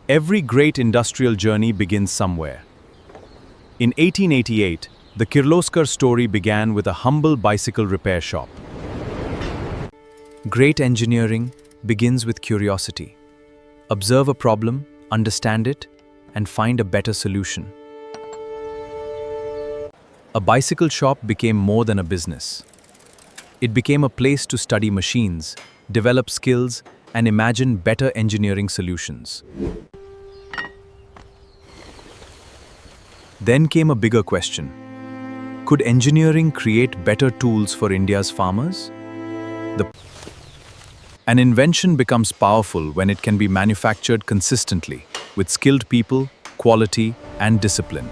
Every great industrial journey begins somewhere. In 1888, the Kirloskar story began with a humble bicycle repair shop. Great engineering begins with curiosity. Observe a problem, understand it, and find a better solution. A bicycle shop became more than a business. It became a place to study machines, develop skills, and imagine better engineering solutions. Then came a bigger question. Could engineering create better tools for India's farmers? An invention becomes powerful when it can be manufactured consistently, with skilled people, quality, and discipline.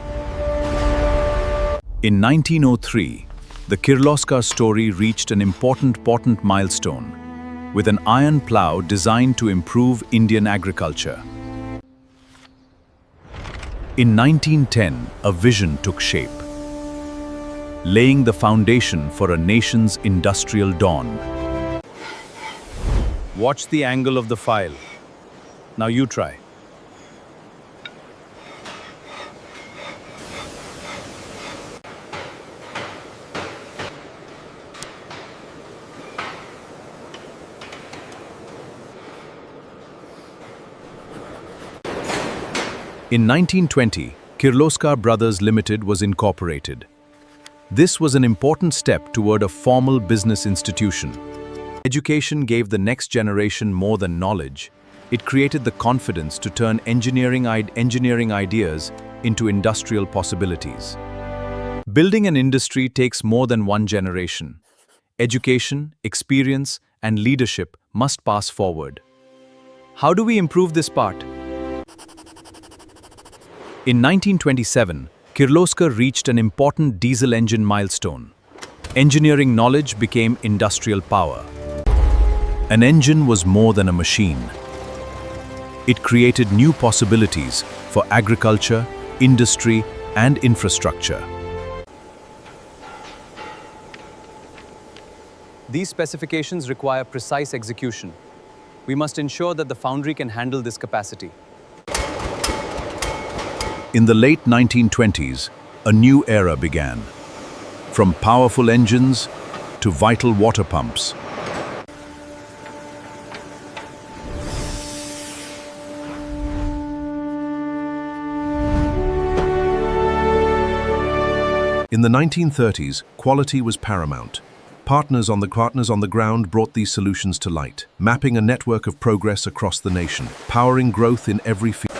In 1903, the Kirloskar story reached an important milestone, with an iron plough designed to improve Indian agriculture. In 1910, a vision took shape, laying the foundation for a nation's industrial dawn. Watch the angle of the file. Now you try. In 1920, Kirloskar Brothers Limited was incorporated. This was an important step toward a formal business institution. Education gave the next generation more than knowledge. It created the confidence to turn engineering ideas into industrial possibilities. Building an industry takes more than one generation. Education, experience, and leadership must pass forward. How do we improve this part? In 1927, Kirloskar reached an important diesel engine milestone. Engineering knowledge became industrial power. An engine was more than a machine. It created new possibilities for agriculture, industry, and infrastructure. These specifications require precise execution. We must ensure that the foundry can handle this capacity. In the late 1920s, a new era began. From powerful engines to vital water pumps. In the 1930s, quality was paramount. Partners on the ground brought these solutions to light, mapping a network of progress across the nation, powering growth in every field.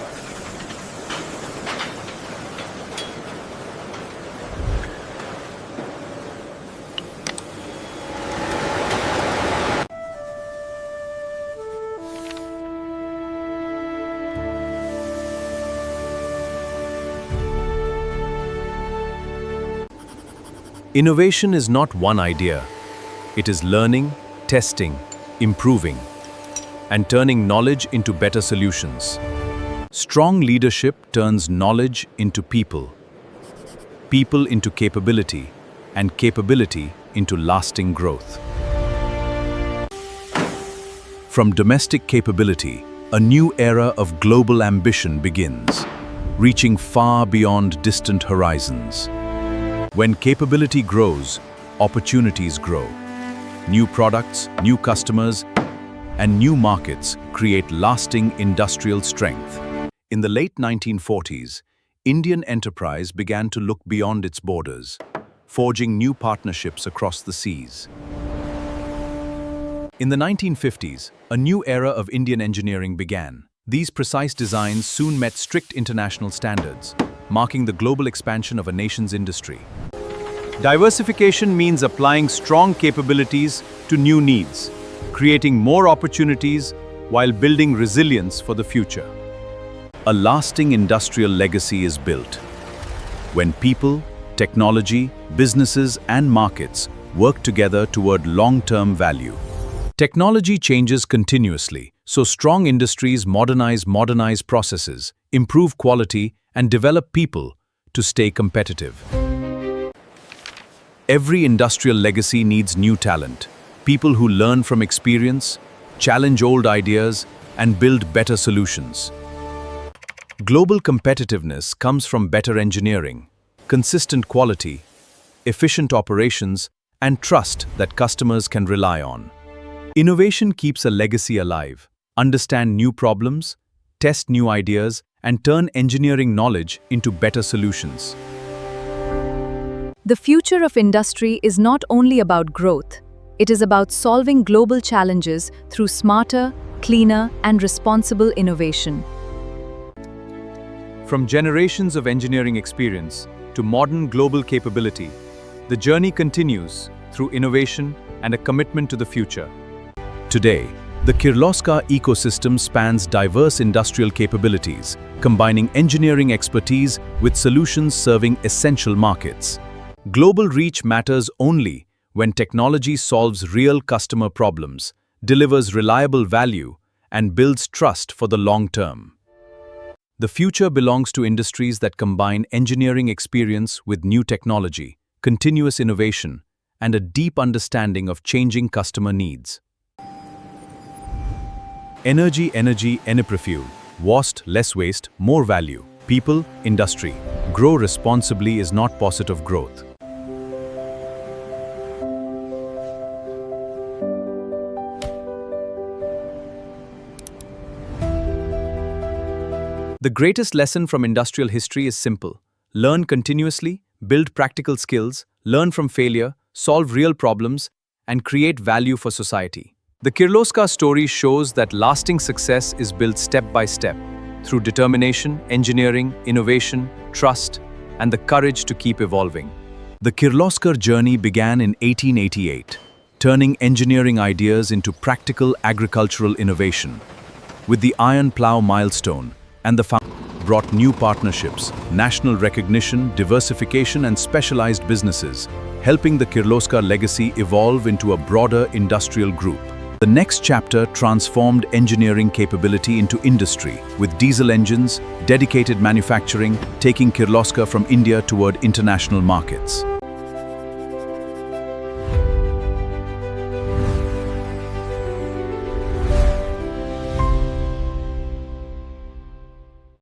Innovation is not one idea. It is learning, testing, improving, and turning knowledge into better solutions. Strong leadership turns knowledge into people, people into capability, and capability into lasting growth. From domestic capability, a new era of global ambition begins, reaching far beyond distant horizons. When capability grows, opportunities grow. New products, new customers, and new markets create lasting industrial strength. In the late 1940s, Indian enterprise began to look beyond its borders, forging new partnerships across the seas. In the 1950s, a new era of Indian engineering began. These precise designs soon met strict international standards, marking the global expansion of a nation's industry. Diversification means applying strong capabilities to new needs, creating more opportunities while building resilience for the future. A lasting industrial legacy is built when people, technology, businesses, and markets work together toward long-term value. Technology changes continuously, so strong industries modernize processes, improve quality, and develop people to stay competitive. Every industrial legacy needs new talent, people who learn from experience, challenge old ideas, and build better solutions. Global competitiveness comes from better engineering, consistent quality, efficient operations, and trust that customers can rely on. Innovation keeps a legacy alive. Understand new problems, test new ideas, and turn engineering knowledge into better solutions. The future of industry is not only about growth, it is about solving global challenges through smarter, cleaner, and responsible innovation. From generations of engineering experience to modern global capability, the journey continues through innovation and a commitment to the future. Today, the Kirloskar ecosystem spans diverse industrial capabilities, combining engineering expertise with solutions serving essential markets. Global reach matters only when technology solves real customer problems, delivers reliable value, and builds trust for the long term. The future belongs to industries that combine engineering experience with new technology, continuous innovation, and a deep understanding of changing customer needs. Energy, Enneprefuel. Waste, less waste, more value. People, industry. Grow responsibly is not positive growth. The greatest lesson from industrial history is simple. Learn continuously, build practical skills, learn from failure, solve real problems, and create value for society. The Kirloskar story shows that lasting success is built step by step, through determination, engineering, innovation, trust, and the courage to keep evolving. The Kirloskar journey began in 1888, turning engineering ideas into practical agricultural innovation. With the Iron-plough milestone, and the brought new partnerships, national recognition, diversification, and specialized businesses, helping the Kirloskar legacy evolve into a broader industrial group. The next chapter transformed engineering capability into industry, with diesel engines, dedicated manufacturing, taking Kirloskar from India toward international markets.